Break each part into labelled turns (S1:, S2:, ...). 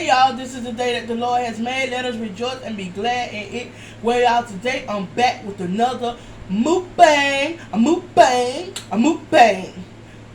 S1: Hey y'all, this is the day that the Lord has made. Let us rejoice and be glad in it. Well y'all, today I'm back with another mukbang. A mukbang. A mukbang.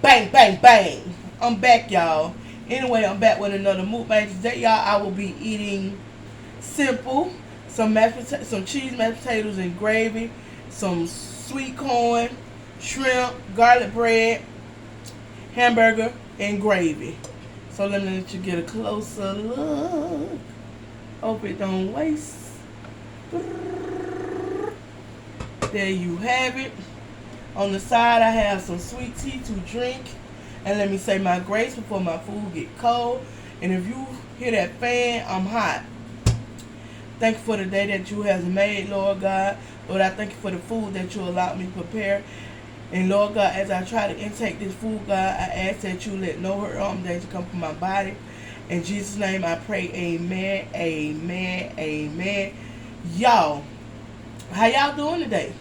S1: Bang, bang, bang. I'm back y'all. Anyway, I'm back with another mukbang. Today y'all, I will be eating simple. Some cheese, mashed potatoes and gravy. Some sweet corn, shrimp, garlic bread, hamburger, and gravy. So let me let you get a closer look. Hope it don't waste. There you have it. On the side I have some sweet tea to drink. And let me say my grace before my food get cold. And if you hear that fan, I'm hot. Thank you for the day that you have made, Lord God. Lord, I thank you for the food that you allowed me to prepare. And Lord God, as I try to intake this food, God, I ask that you let no hurt or harm danger come from my body. In Jesus' name I pray, amen, amen, amen. Y'all, how y'all doing today?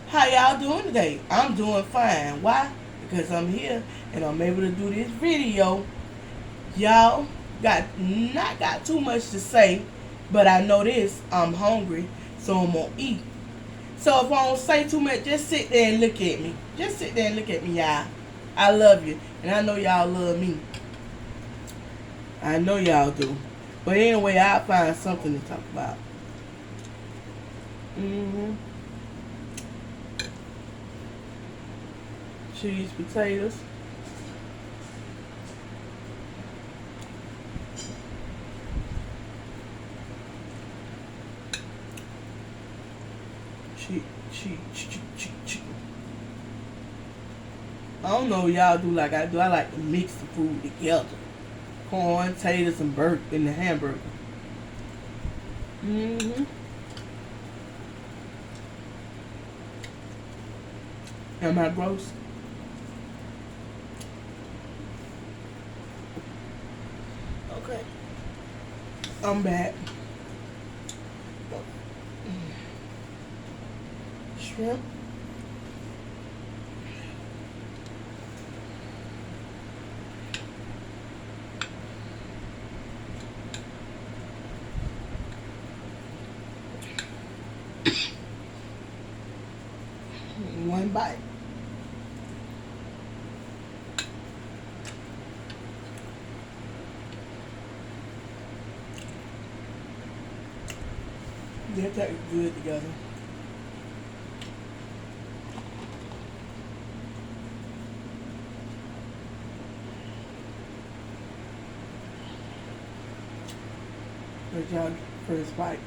S1: How y'all doing today? I'm doing fine. Why? Because I'm here and I'm able to do this video. Y'all, not got too much to say, but I know this, I'm hungry, so I'm going to eat. So if I don't say too much, just sit there and look at me. Just sit there and look at me, y'all. I love you. And I know y'all love me. I know y'all do. But anyway, I'll find something to talk about. Cheese, potatoes. I don't know what y'all do like I do. I like to mix the food together. Corn, potatoes, and the hamburger. Am I gross? Okay. I'm back. Shrimp. One bite. They taste good together. Good job, first bite.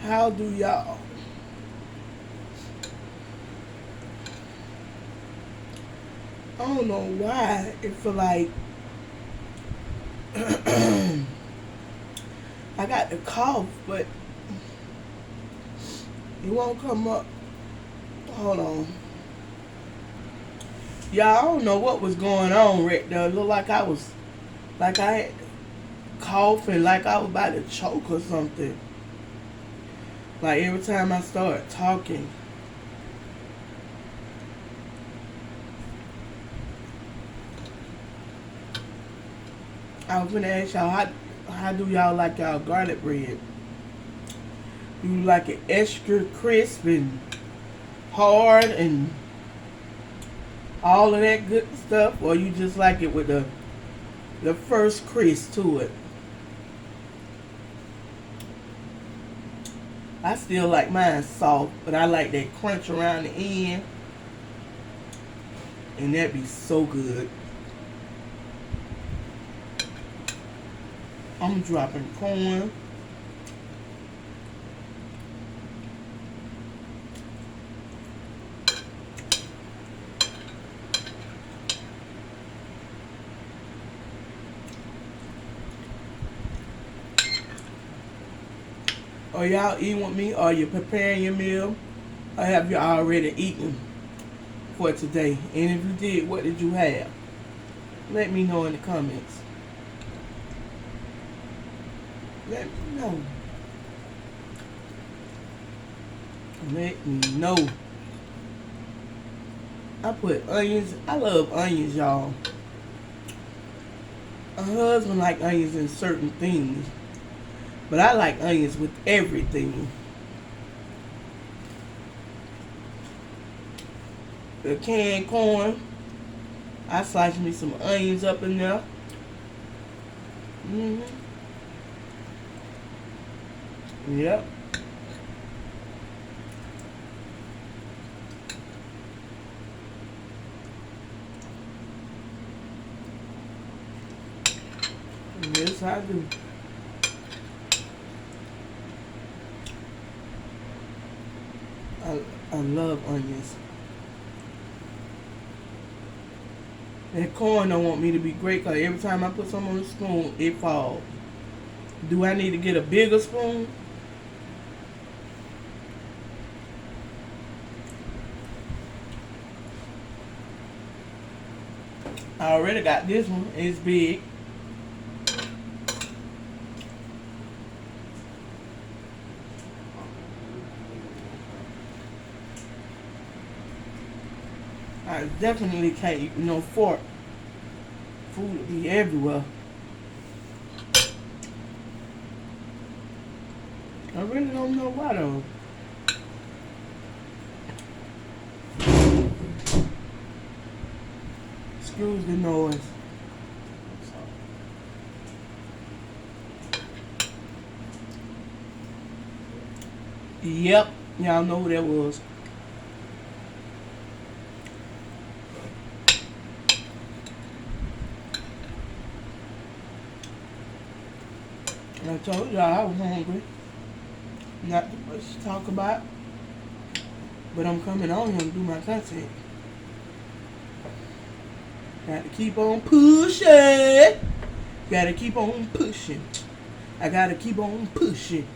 S1: How do y'all? I don't know why it feel like I got the cough, but it won't come up. Hold on. Y'all, I don't know what was going on right there. It looked like I had coughing, like I was about to choke or something. Like every time I start talking. I was gonna ask y'all, how do y'all like y'all garlic bread? Do you like it extra crisp and hard and all of that good stuff, or you just like it with the first crisp to it? I still like mine soft, but I like that crunch around the end. And that be so good. I'm dropping corn. Are y'all eating with me? Are you preparing your meal? Or have you already eaten for today? And if you did, what did you have? Let me know in the comments. Let me know. Let me know. I put onions. I love onions, y'all. My husband like onions in certain things. But I like onions with everything. The canned corn. I sliced me some onions up in there. Yep. Yes, I do. I love onions. That corn don't want me to be great because every time I put some on the spoon, it falls. Do I need to get a bigger spoon? I already got this one. It's big. I definitely can't eat no fork. Food will be everywhere. I really don't know why though. Excuse the noise. Yep, y'all know who that was. I told y'all I was hungry. Not too much to talk about. But I'm coming on here to do my content. Got to keep on pushing. Gotta keep on pushing. I gotta keep on pushing.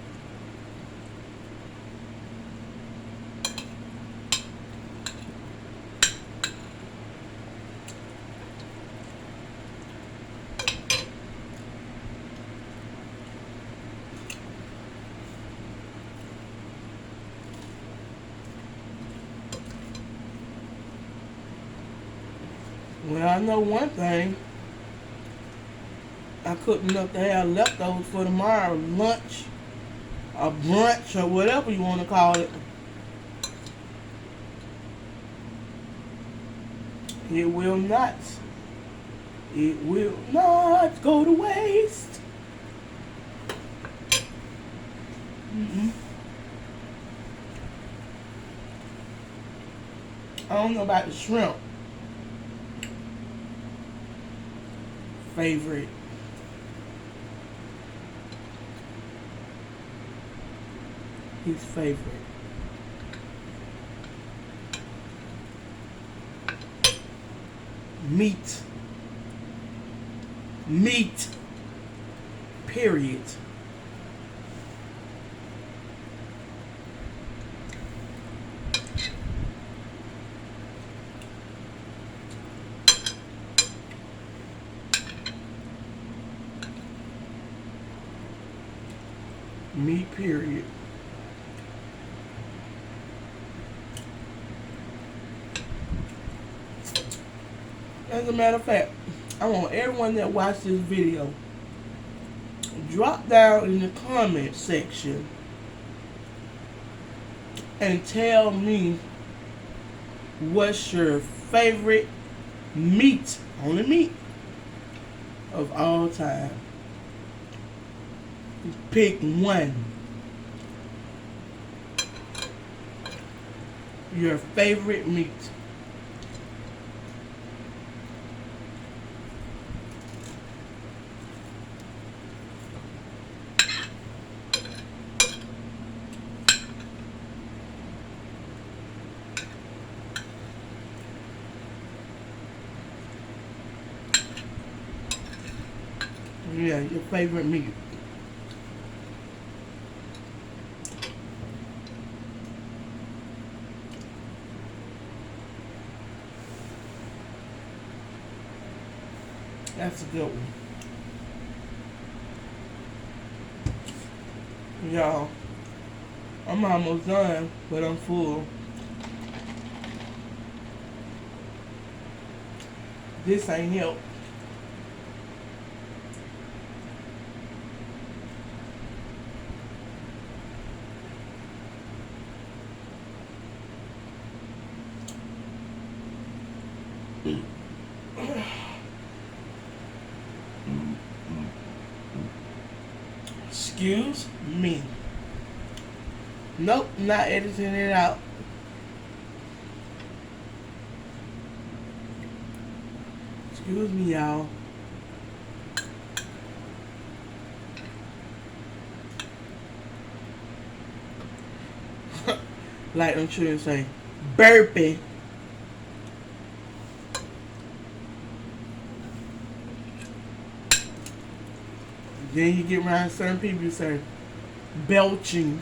S1: Well, I know one thing. I cooked enough to have leftovers for tomorrow, lunch, or brunch, or whatever you want to call it. It will not. It will not go to waste. I don't know about the shrimp. Favorite. His favorite. Meat. Meat. Period. Meat, period. As a matter of fact, I want everyone that watched this video, drop down in the comment section and tell me what's your favorite meat, only meat, of all time. Pick one. your favorite meat. Yeah, your favorite meat. That's a good one. Y'all, I'm almost done, but I'm full. This ain't help. Excuse me. Nope, not editing it out. Excuse me, y'all. Like them children say, burping. Then you get around certain people, you say, belching.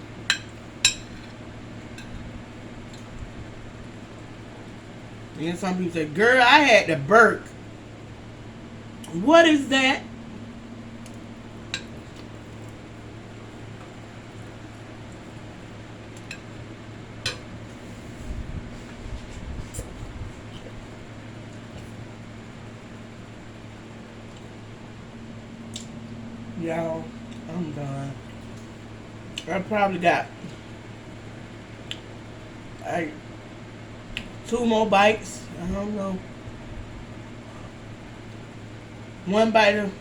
S1: And some people say, girl, I had to burp. What is that? Y'all, I'm done. I probably got like 2 more bites. I don't know. 1 bite of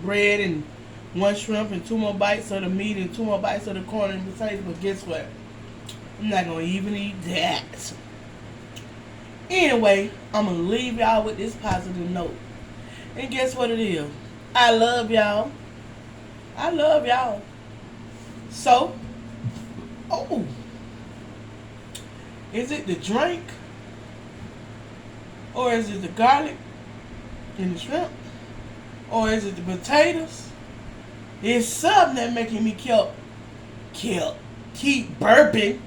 S1: bread and 1 shrimp and 2 more bites of the meat and 2 more bites of the corn and potatoes. But guess what? I'm not gonna even eat that. Anyway, I'm gonna leave y'all with this positive note. And guess what it is? I love y'all. I love y'all. So, oh, is it the drink? Or is it the garlic and the shrimp? Or is it the potatoes? It's something that making me keep burping.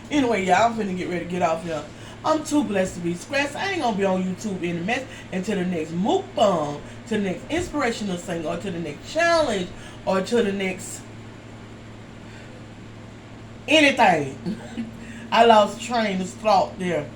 S1: Anyway, y'all, I'm finna get ready to get off here. I'm too blessed to be stressed. I ain't gonna be on YouTube in a mess until the next mukbang, to the next inspirational thing, or to the next challenge, or to the next anything. I lost train of thought there.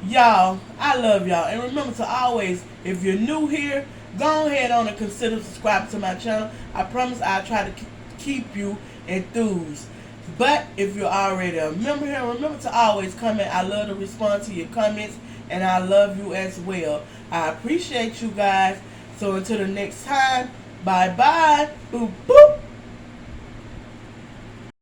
S1: Y'all, I love y'all. And remember to always, if you're new here, go ahead on and consider subscribing to my channel. I promise I'll try to keep you enthused. But if you're already a member here, remember to always comment. I love to respond to your comments, and I love you as well. I appreciate you guys. So until the next time, bye-bye. Boop, boop.